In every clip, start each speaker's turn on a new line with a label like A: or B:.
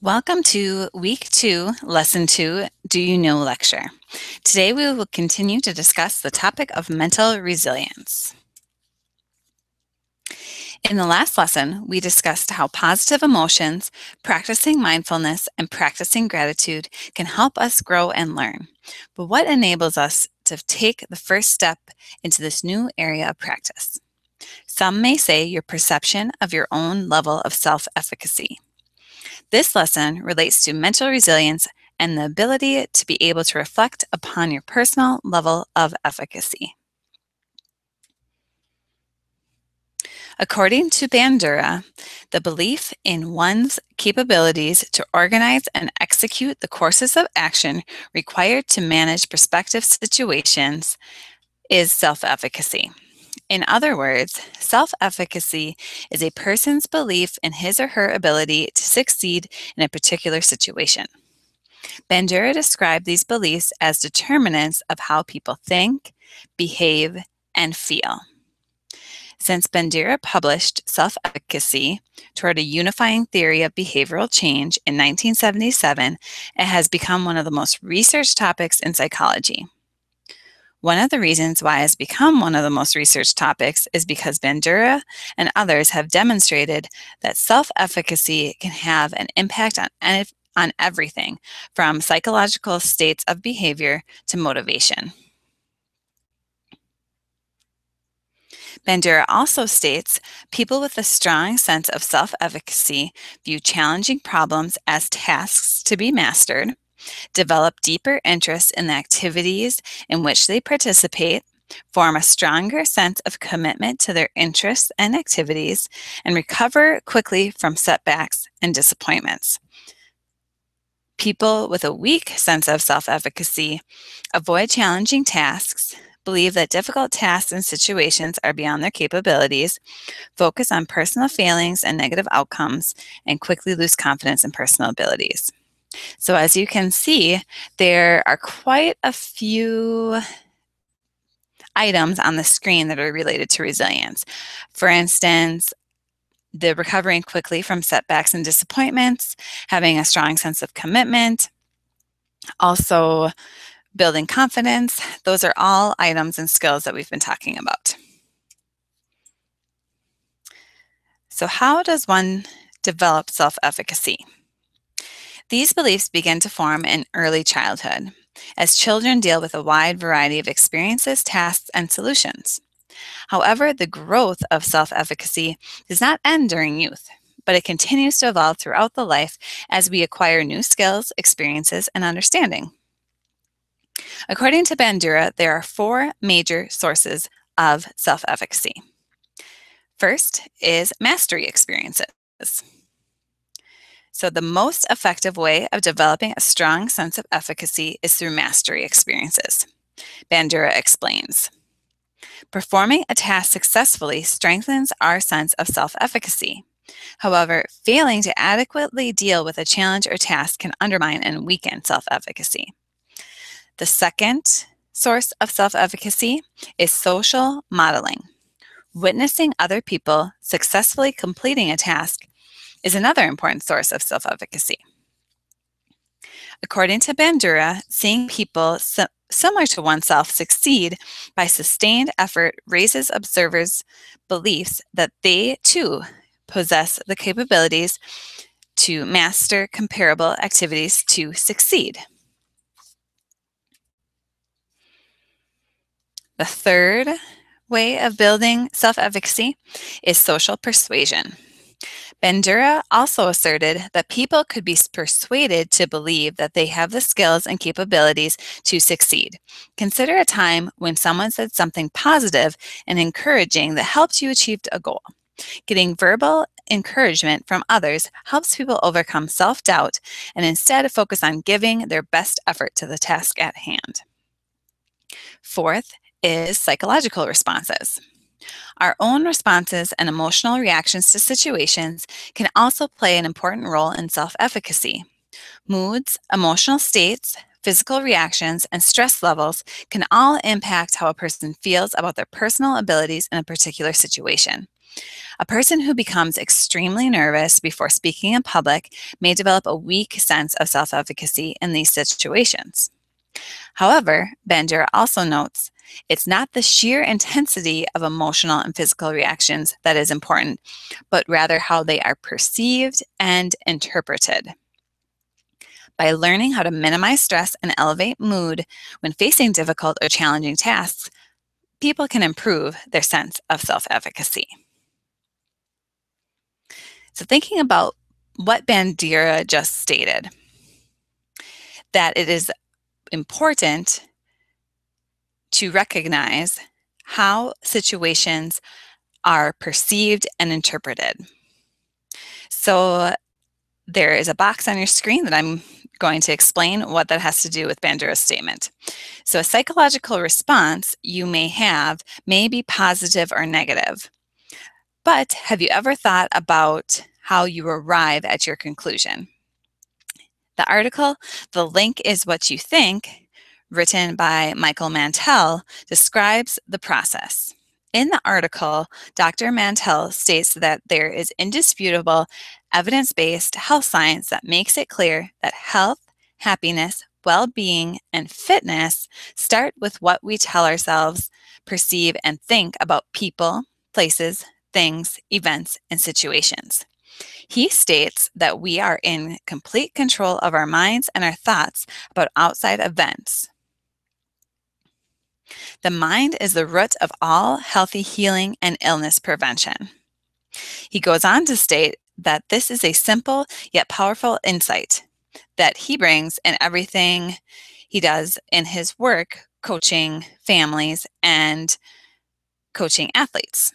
A: Welcome to Week 2, Lesson 2, Do You Know lecture. Today we will continue to discuss the topic of mental resilience. In the last lesson, we discussed how positive emotions, practicing mindfulness, and practicing gratitude can help us grow and learn. But what enables us to take the first step into this new area of practice? Some may say your perception of your own level of self-efficacy. This lesson relates to mental resilience and the ability to be able to reflect upon your personal level of efficacy. According to Bandura, the belief in one's capabilities to organize and execute the courses of action required to manage prospective situations is self-efficacy. In other words, self-efficacy is a person's belief in his or her ability to succeed in a particular situation. Bandura described these beliefs as determinants of how people think, behave, and feel. Since Bandura published Self-Efficacy Toward a Unifying Theory of Behavioral Change in 1977, it has become one of the most researched topics in psychology. One of the reasons why it has become one of the most researched topics is because Bandura and others have demonstrated that self-efficacy can have an impact on everything from psychological states of behavior to motivation. Bandura also states people with a strong sense of self-efficacy view challenging problems as tasks to be mastered, develop deeper interest in the activities in which they participate, form a stronger sense of commitment to their interests and activities, and recover quickly from setbacks and disappointments. People with a weak sense of self-efficacy avoid challenging tasks, believe that difficult tasks and situations are beyond their capabilities, focus on personal failings and negative outcomes, and quickly lose confidence in personal abilities. So as you can see, there are quite a few items on the screen that are related to resilience. For instance, the recovering quickly from setbacks and disappointments, having a strong sense of commitment, also building confidence. Those are all items and skills that we've been talking about. So how does one develop self-efficacy? These beliefs begin to form in early childhood, as children deal with a wide variety of experiences, tasks, and solutions. However, the growth of self-efficacy does not end during youth, but it continues to evolve throughout the life as we acquire new skills, experiences, and understanding. According to Bandura, there are 4 major sources of self-efficacy. First is mastery experiences. So the most effective way of developing a strong sense of efficacy is through mastery experiences. Bandura explains, performing a task successfully strengthens our sense of self-efficacy. However, failing to adequately deal with a challenge or task can undermine and weaken self-efficacy. The second source of self-efficacy is social modeling. Witnessing other people successfully completing a task is another important source of self-efficacy. According to Bandura, seeing people similar to oneself succeed by sustained effort raises observers' beliefs that they too possess the capabilities to master comparable activities to succeed. The third way of building self-efficacy is social persuasion. Bandura also asserted that people could be persuaded to believe that they have the skills and capabilities to succeed. Consider a time when someone said something positive and encouraging that helped you achieve a goal. Getting verbal encouragement from others helps people overcome self-doubt and instead focus on giving their best effort to the task at hand. Fourth is psychological responses. Our own responses and emotional reactions to situations can also play an important role in self-efficacy. Moods, emotional states, physical reactions, and stress levels can all impact how a person feels about their personal abilities in a particular situation. A person who becomes extremely nervous before speaking in public may develop a weak sense of self-efficacy in these situations. However, Bandura also notes, it's not the sheer intensity of emotional and physical reactions that is important, but rather how they are perceived and interpreted. By learning how to minimize stress and elevate mood when facing difficult or challenging tasks, people can improve their sense of self-efficacy. So thinking about what Bandura just stated, that it is important to recognize how situations are perceived and interpreted. So there is a box on your screen that I'm going to explain what that has to do with Bandura's statement. So a psychological response you may have may be positive or negative. But have you ever thought about how you arrive at your conclusion? The article, "The Link is What You Think," written by Michael Mantell, describes the process. In the article, Dr. Mantell states that there is indisputable evidence-based health science that makes it clear that health, happiness, well-being, and fitness start with what we tell ourselves, perceive, and think about people, places, things, events, and situations. He states that we are in complete control of our minds and our thoughts about outside events. The mind is the root of all healthy healing and illness prevention. He goes on to state that this is a simple yet powerful insight that he brings in everything he does in his work coaching families and coaching athletes.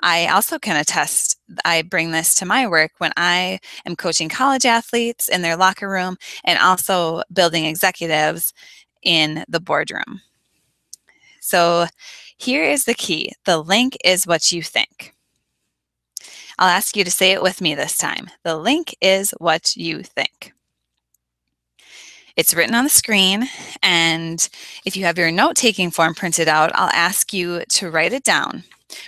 A: I also can attest, I bring this to my work when I am coaching college athletes in their locker room and also building executives in the boardroom. So here is the key. The link is what you think. I'll ask you to say it with me this time. The link is what you think. It's written on the screen, and if you have your note-taking form printed out, I'll ask you to write it down.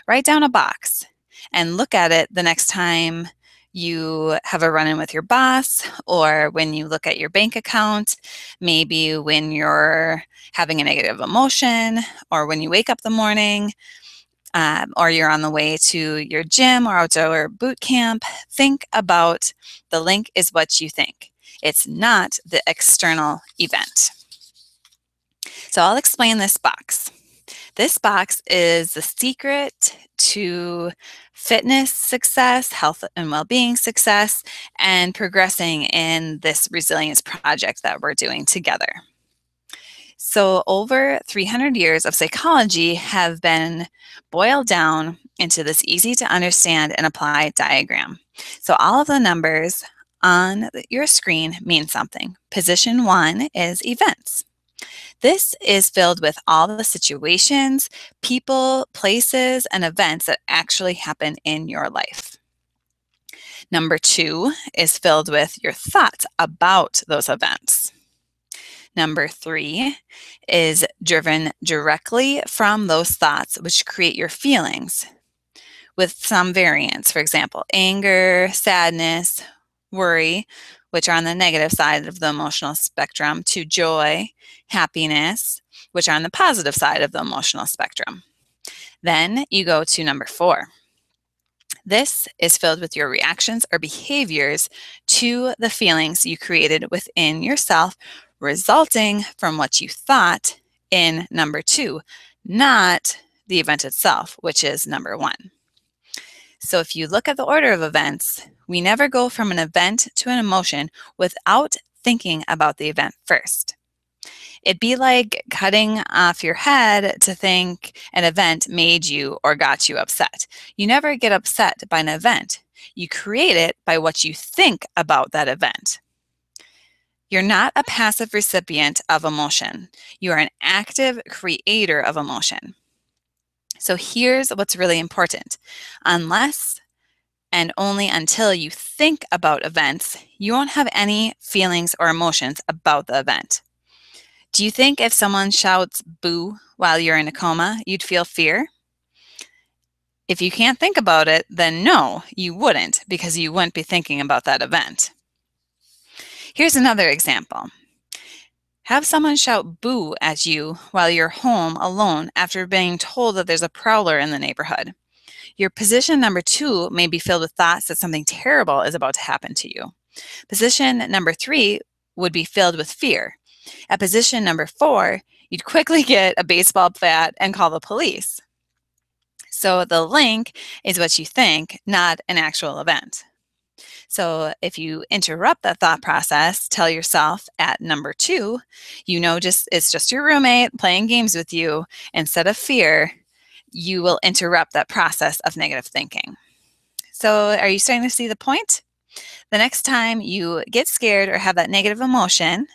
A: Write down a box and look at it the next time you have a run-in with your boss, or when you look at your bank account, maybe when you're having a negative emotion, or when you wake up in the morning, or you're on the way to your gym or outdoor boot camp. Think about the link is what you think. It's not the external event. So I'll explain this box. This box is the secret to fitness success, health and well-being success, and progressing in this resilience project that we're doing together. So over 300 years of psychology have been boiled down into this easy to understand and apply diagram. So all of the numbers on your screen mean something. Position 1 is events. This is filled with all the situations, people, places, and events that actually happen in your life. Number 2 is filled with your thoughts about those events. Number 3 is driven directly from those thoughts, which create your feelings with some variance. For example, anger, sadness, worry, which are on the negative side of the emotional spectrum, to joy, happiness, which are on the positive side of the emotional spectrum. Then you go to number 4. This is filled with your reactions or behaviors to the feelings you created within yourself, resulting from what you thought in number 2, not the event itself, which is number 1. So if you look at the order of events, we never go from an event to an emotion without thinking about the event first. It'd be like cutting off your head to think an event made you or got you upset. You never get upset by an event. You create it by what you think about that event. You're not a passive recipient of emotion. You are an active creator of emotion. So here's what's really important. Unless and only until you think about events, you won't have any feelings or emotions about the event. Do you think if someone shouts boo while you're in a coma, you'd feel fear? If you can't think about it, then no, you wouldn't, because you wouldn't be thinking about that event. Here's another example. Have someone shout boo at you while you're home alone after being told that there's a prowler in the neighborhood. Your position number 2 may be filled with thoughts that something terrible is about to happen to you. Position number 3 would be filled with fear. At position number 4, you'd quickly get a baseball bat and call the police. So the link is what you think, not an actual event. So if you interrupt that thought process, tell yourself at number 2, it's just your roommate playing games with you instead of fear, you will interrupt that process of negative thinking. So are you starting to see the point? The next time you get scared or have that negative emotion,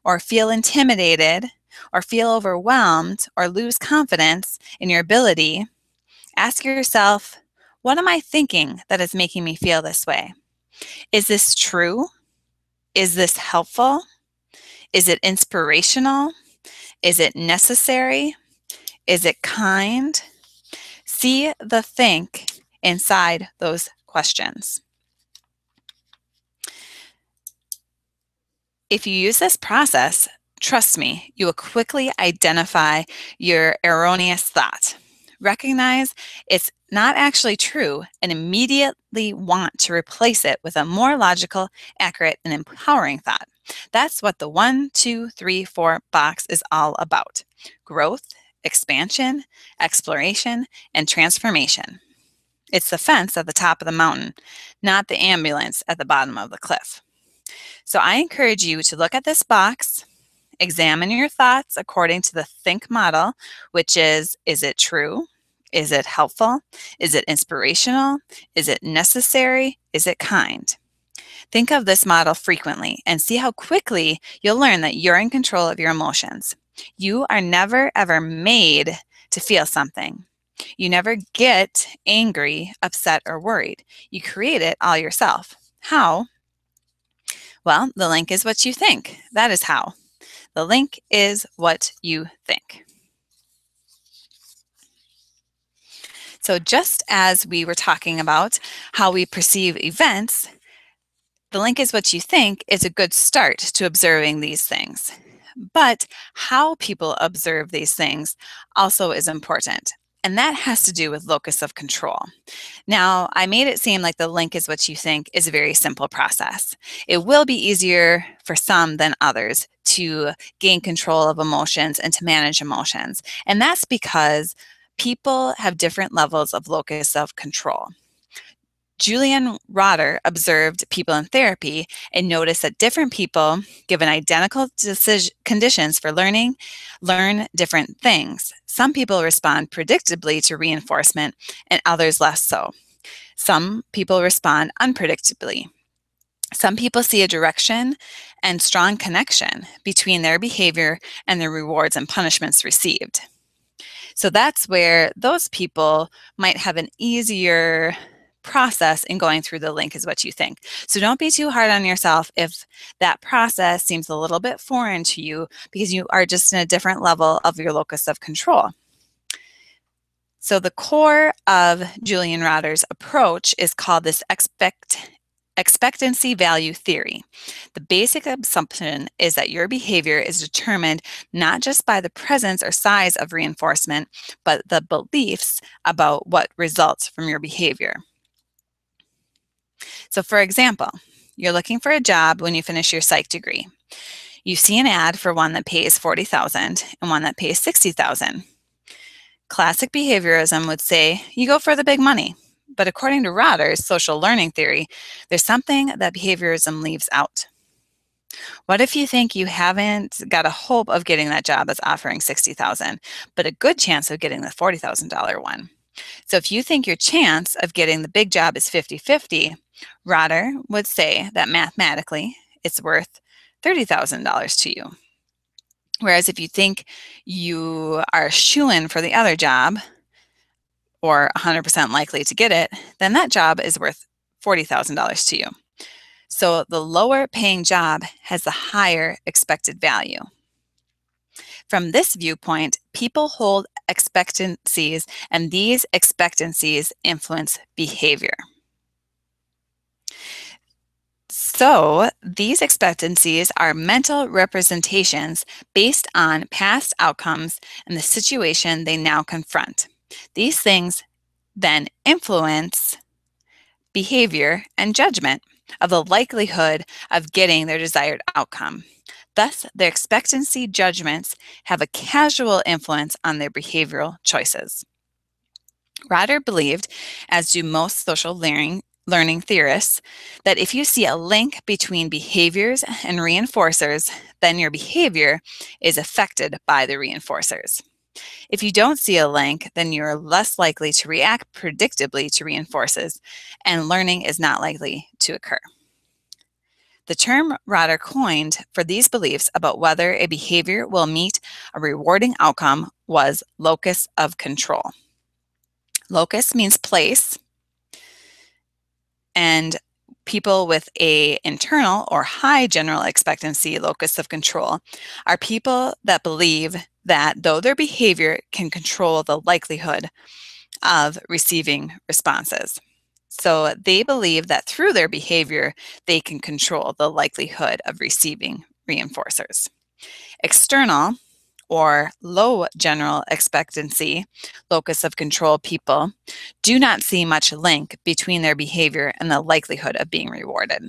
A: or feel intimidated, or feel overwhelmed, or lose confidence in your ability, ask yourself, what am I thinking that is making me feel this way? Is this true? Is this helpful? Is it inspirational? Is it necessary? Is it kind? See the think inside those questions. If you use this process, trust me, you will quickly identify your erroneous thought. Recognize it's not actually true and immediately want to replace it with a more logical, accurate, and empowering thought. That's what the 1, 2, 3, 4 box is all about. Growth, expansion, exploration, and transformation. It's the fence at the top of the mountain, not the ambulance at the bottom of the cliff. So I encourage you to look at this box, examine your thoughts according to the think model, which is it true? Is it helpful? Is it inspirational? Is it necessary? Is it kind? Think of this model frequently and see how quickly you'll learn that you're in control of your emotions. You are never, ever made to feel something. You never get angry, upset, or worried. You create it all yourself. How? Well, the link is what you think. That is how. The link is what you think. So just as we were talking about how we perceive events, the link is what you think is a good start to observing these things. But how people observe these things also is important. And that has to do with locus of control. Now, I made it seem like the link is what you think is a very simple process. It will be easier for some than others to gain control of emotions and to manage emotions. And that's because people have different levels of locus of control. Julian Rotter observed people in therapy and noticed that different people, given identical conditions for learning, learn different things. Some people respond predictably to reinforcement and others less so. Some people respond unpredictably. Some people see a direction and strong connection between their behavior and the rewards and punishments received. So that's where those people might have an easier process in going through the link is what you think. So don't be too hard on yourself if that process seems a little bit foreign to you because you are just in a different level of your locus of control. So the core of Julian Rotter's approach is called this expectancy value theory. The basic assumption is that your behavior is determined not just by the presence or size of reinforcement, but the beliefs about what results from your behavior. So for example, you're looking for a job when you finish your psych degree. You see an ad for one that pays $40,000 and one that pays $60,000. Classic behaviorism would say you go for the big money. But according to Rotter's social learning theory, there's something that behaviorism leaves out. What if you think you haven't got a hope of getting that job that's offering $60,000, but a good chance of getting the $40,000 one? So if you think your chance of getting the big job is 50-50, Rotter would say that mathematically it's worth $30,000 to you. Whereas if you think you are a shoo-in for the other job, or 100% likely to get it, then that job is worth $40,000 to you. So the lower paying job has the higher expected value. From this viewpoint, people hold expectancies, and these expectancies influence behavior. So, these expectancies are mental representations based on past outcomes and the situation they now confront. These things then influence behavior and judgment of the likelihood of getting their desired outcome. Thus, their expectancy judgments have a causal influence on their behavioral choices. Rotter believed, as do most social learning theorists, that if you see a link between behaviors and reinforcers, then your behavior is affected by the reinforcers. If you don't see a link, then you're less likely to react predictably to reinforcers, and learning is not likely to occur. The term Rotter coined for these beliefs about whether a behavior will meet a rewarding outcome was locus of control. Locus means place, and people with a internal or high general expectancy locus of control are people that believe that though their behavior can control the likelihood of receiving responses. So they believe that through their behavior, they can control the likelihood of receiving reinforcers. External or low general expectancy locus of control people do not see much link between their behavior and the likelihood of being rewarded.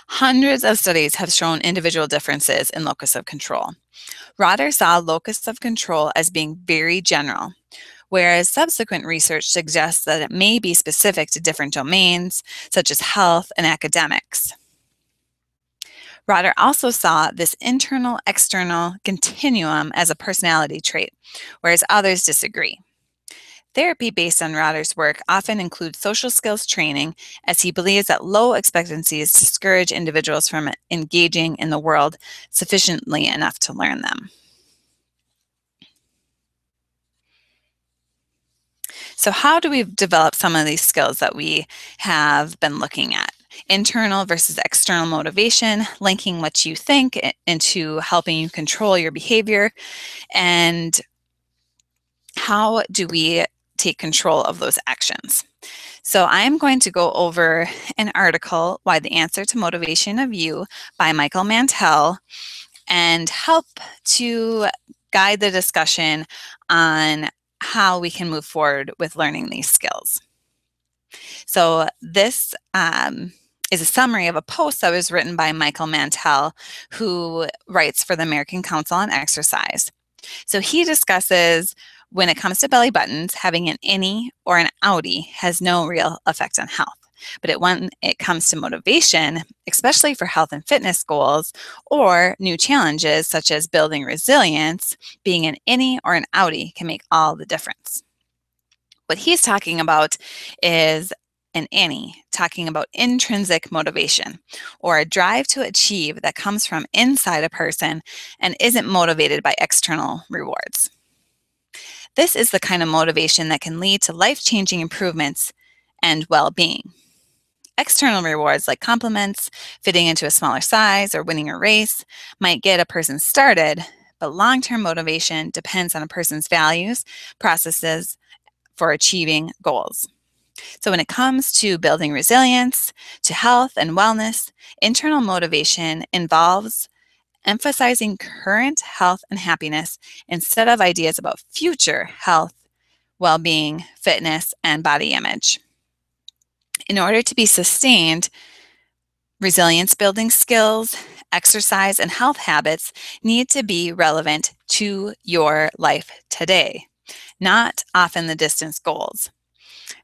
A: Hundreds of studies have shown individual differences in locus of control. Rotter saw locus of control as being very general, whereas subsequent research suggests that it may be specific to different domains, such as health and academics. Rotter also saw this internal-external continuum as a personality trait, whereas others disagree. Therapy based on Rotter's work often includes social skills training, as he believes that low expectancies discourage individuals from engaging in the world sufficiently enough to learn them. So how do we develop some of these skills that we have been looking at? Internal versus external motivation, linking what you think into helping you control your behavior, and how do we take control of those actions? So I'm going to go over an article, Why the Answer to Motivation of You, by Michael Mantell, and help to guide the discussion on how we can move forward with learning these skills. So this is a summary of a post that was written by Michael Mantell, who writes for the American Council on Exercise. So he discusses when it comes to belly buttons, having an innie or an outie has no real effect on health. But when it comes to motivation, especially for health and fitness goals or new challenges such as building resilience, being an innie or an outie can make all the difference. What he's talking about is an innie, talking about intrinsic motivation, or a drive to achieve that comes from inside a person and isn't motivated by external rewards. This is the kind of motivation that can lead to life-changing improvements and well-being. External rewards like compliments, fitting into a smaller size, or winning a race might get a person started, but long-term motivation depends on a person's values, processes for achieving goals. So when it comes to building resilience, to health and wellness, internal motivation involves emphasizing current health and happiness instead of ideas about future health, well-being, fitness, and body image. In order to be sustained, resilience building skills, exercise, and health habits need to be relevant to your life today, not off in the distance goals.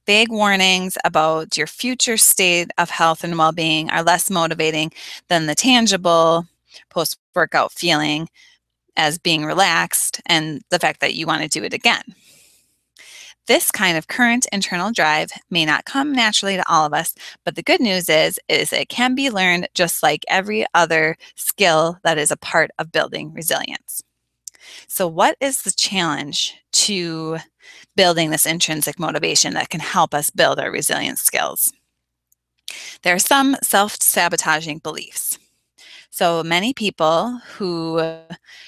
A: Vague warnings about your future state of health and well-being are less motivating than the tangible post-workout feeling as being relaxed and the fact that you want to do it again. This kind of current internal drive may not come naturally to all of us, but the good news is it can be learned just like every other skill that is a part of building resilience. So what is the challenge to building this intrinsic motivation that can help us build our resilience skills? There are some self-sabotaging beliefs. So many people who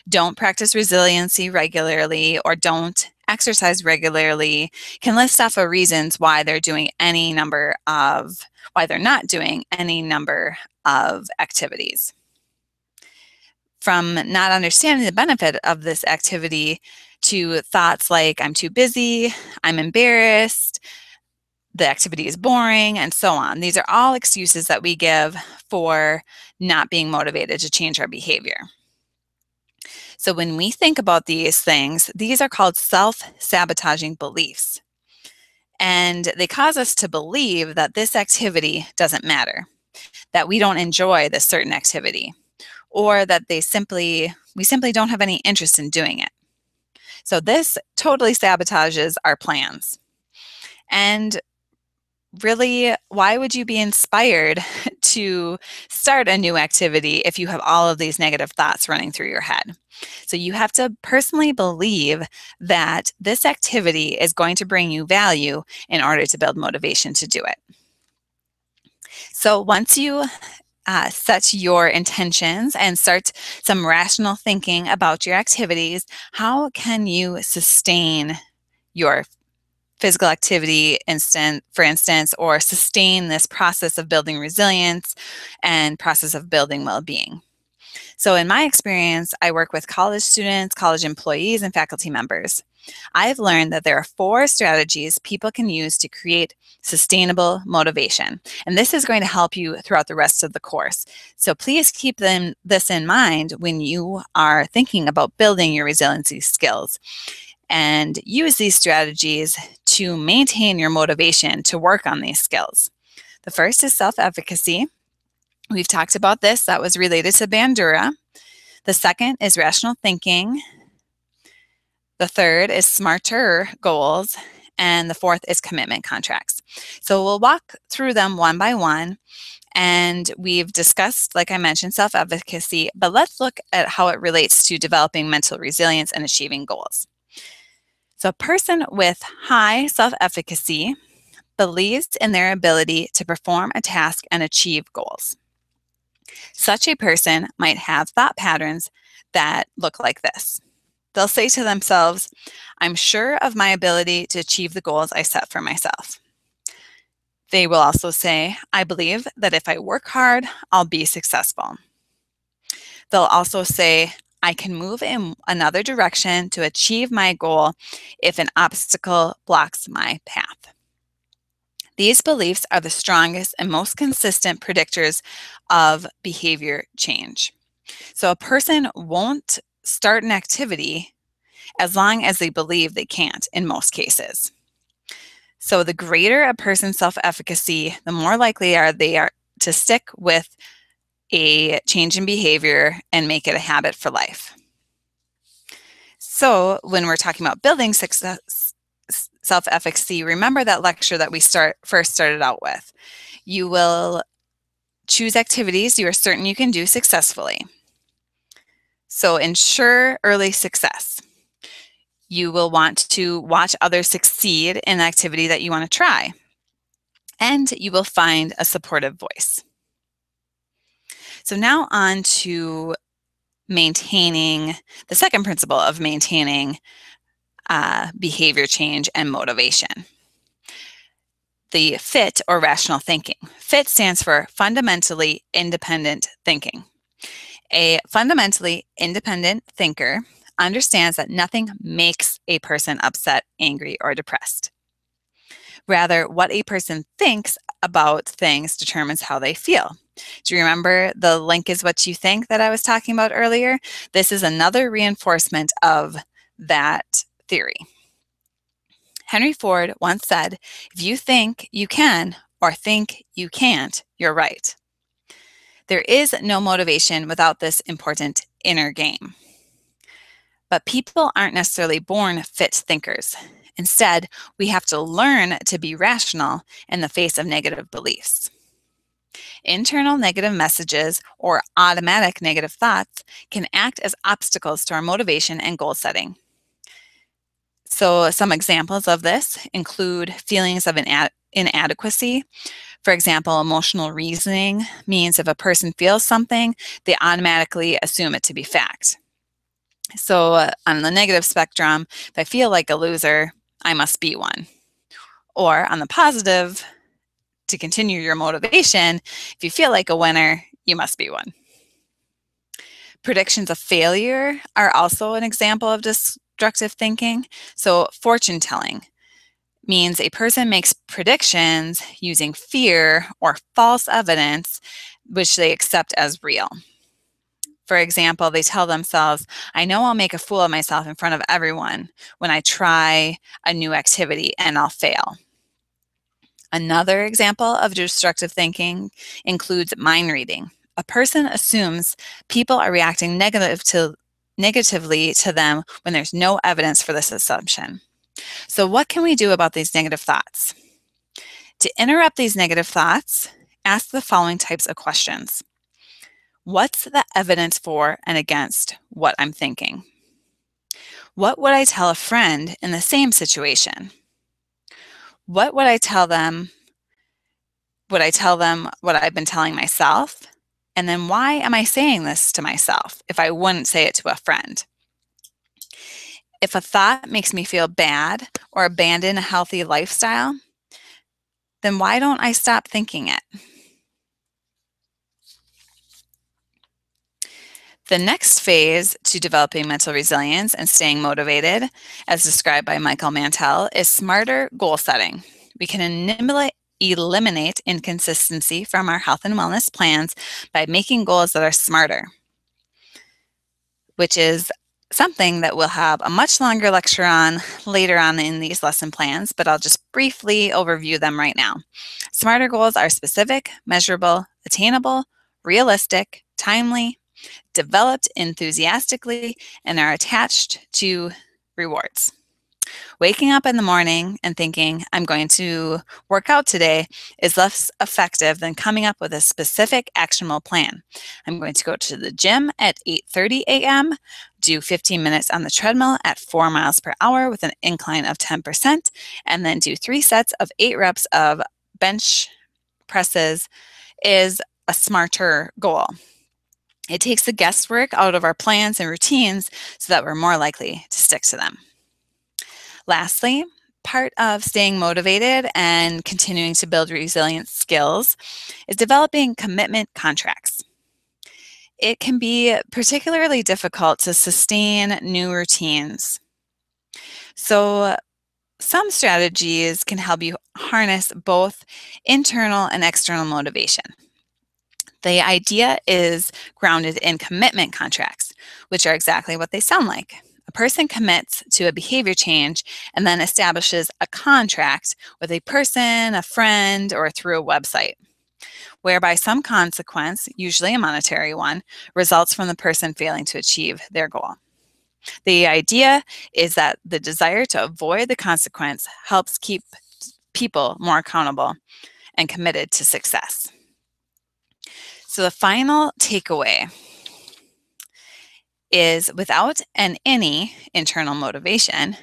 A: don't practice resiliency regularly or don't exercise regularly can list off of reasons why they're not doing any number of activities. From not understanding the benefit of this activity to thoughts like, I'm too busy, I'm embarrassed, the activity is boring, and so on. These are all excuses that we give for not being motivated to change our behavior. So when we think about these things, these are called self-sabotaging beliefs. And they cause us to believe that this activity doesn't matter, that we don't enjoy this certain activity, or that we simply don't have any interest in doing it. So this totally sabotages our plans. And really, why would you be inspired to start a new activity if you have all of these negative thoughts running through your head? So you have to personally believe that this activity is going to bring you value in order to build motivation to do it. So once you set your intentions and start some rational thinking about your activities, how can you sustain your physical activity, for instance, or sustain this process of building resilience and process of building well-being? So in my experience, I work with college students, college employees, and faculty members. I've learned that there are 4 strategies people can use to create sustainable motivation. And this is going to help you throughout the rest of the course. So please keep this in mind when you are thinking about building your resiliency skills. And use these strategies to maintain your motivation to work on these skills. The first is self-efficacy. We've talked about this. That was related to Bandura. The second is rational thinking. The third is smarter goals. And the fourth is commitment contracts. So we'll walk through them one by one. And we've discussed, like I mentioned, self-efficacy, but let's look at how it relates to developing mental resilience and achieving goals. So a person with high self-efficacy believes in their ability to perform a task and achieve goals. Such a person might have thought patterns that look like this. They'll say to themselves, I'm sure of my ability to achieve the goals I set for myself. They will also say, I believe that if I work hard, I'll be successful. They'll also say, I can move in another direction to achieve my goal if an obstacle blocks my path. These beliefs are the strongest and most consistent predictors of behavior change. So a person won't start an activity as long as they believe they can't in most cases. So the greater a person's self-efficacy, the more likely they are to stick with a change in behavior and make it a habit for life. So when we're talking about building self-efficacy, remember that lecture that we first started out with. You will choose activities you are certain you can do successfully. So ensure early success. You will want to watch others succeed in the activity that you want to try. And you will find a supportive voice. So now on to maintaining the second principle of maintaining behavior change and motivation. The FIT, or rational thinking. FIT stands for fundamentally independent thinking. A fundamentally independent thinker understands that nothing makes a person upset, angry, or depressed. Rather, what a person thinks about things determines how they feel. Do you remember the link is what you think that I was talking about earlier? This is another reinforcement of that theory. Henry Ford once said, if you think you can or think you can't, you're right. There is no motivation without this important inner game. But people aren't necessarily born fit thinkers. Instead, we have to learn to be rational in the face of negative beliefs. Internal negative messages or automatic negative thoughts can act as obstacles to our motivation and goal setting. So some examples of this include feelings of inadequacy. For example, emotional reasoning means if a person feels something, they automatically assume it to be fact. So on the negative spectrum, if I feel like a loser, I must be one. Or on the positive, to continue your motivation, if you feel like a winner, you must be one. Predictions of failure are also an example of destructive thinking. So fortune telling means a person makes predictions using fear or false evidence, which they accept as real. For example, they tell themselves, I know I'll make a fool of myself in front of everyone when I try a new activity and I'll fail. Another example of destructive thinking includes mind reading. A person assumes people are reacting negatively to them when there's no evidence for this assumption. So what can we do about these negative thoughts? To interrupt these negative thoughts, ask the following types of questions. What's the evidence for and against what I'm thinking? What would I tell a friend in the same situation? What would I tell them? Would I tell them what I've been telling myself? And then why am I saying this to myself if I wouldn't say it to a friend? If a thought makes me feel bad or abandon a healthy lifestyle, then why don't I stop thinking it? The next phase to developing mental resilience and staying motivated, as described by Michael Mantell, is smarter goal setting. We can eliminate inconsistency from our health and wellness plans by making goals that are smarter, which is something that we'll have a much longer lecture on later on in these lesson plans, but I'll just briefly overview them right now. Smarter goals are specific, measurable, attainable, realistic, timely, developed enthusiastically, and are attached to rewards. Waking up in the morning and thinking, I'm going to work out today, is less effective than coming up with a specific actionable plan. I'm going to go to the gym at 8:30 a.m., do 15 minutes on the treadmill at 4 miles per hour with an incline of 10%, and then do 3 sets of 8 reps of bench presses is a smarter goal. It takes the guesswork out of our plans and routines so that we're more likely to stick to them. Lastly, part of staying motivated and continuing to build resilient skills is developing commitment contracts. It can be particularly difficult to sustain new routines. So some strategies can help you harness both internal and external motivation. The idea is grounded in commitment contracts, which are exactly what they sound like. A person commits to a behavior change and then establishes a contract with a person, a friend, or through a website, whereby some consequence, usually a monetary one, results from the person failing to achieve their goal. The idea is that the desire to avoid the consequence helps keep people more accountable and committed to success. So the final takeaway is without any internal motivation,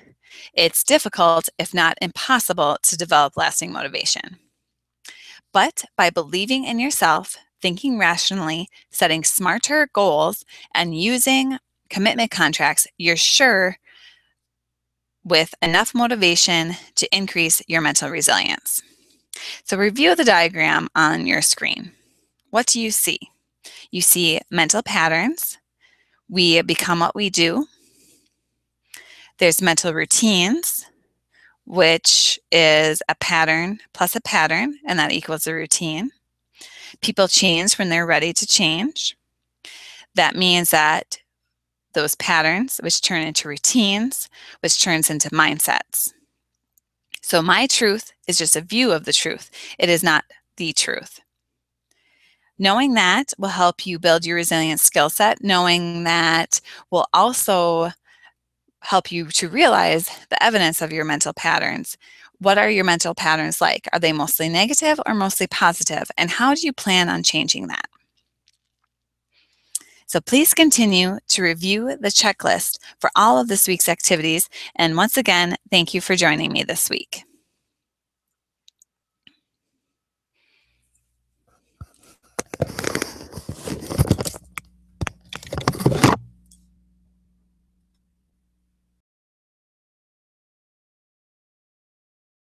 A: it's difficult, if not impossible, to develop lasting motivation. But by believing in yourself, thinking rationally, setting smarter goals, and using commitment contracts, you're sure with enough motivation to increase your mental resilience. So review the diagram on your screen. What do you see? You see mental patterns. We become what we do. There's mental routines, which is a pattern plus a pattern, and that equals a routine. People change when they're ready to change. That means that those patterns, which turn into routines, which turns into mindsets. So my truth is just a view of the truth. It is not the truth. Knowing that will help you build your resilient skill set. Knowing that will also help you to realize the evidence of your mental patterns. What are your mental patterns like? Are they mostly negative or mostly positive? And how do you plan on changing that? So please continue to review the checklist for all of this week's activities. And once again, thank you for joining me this week.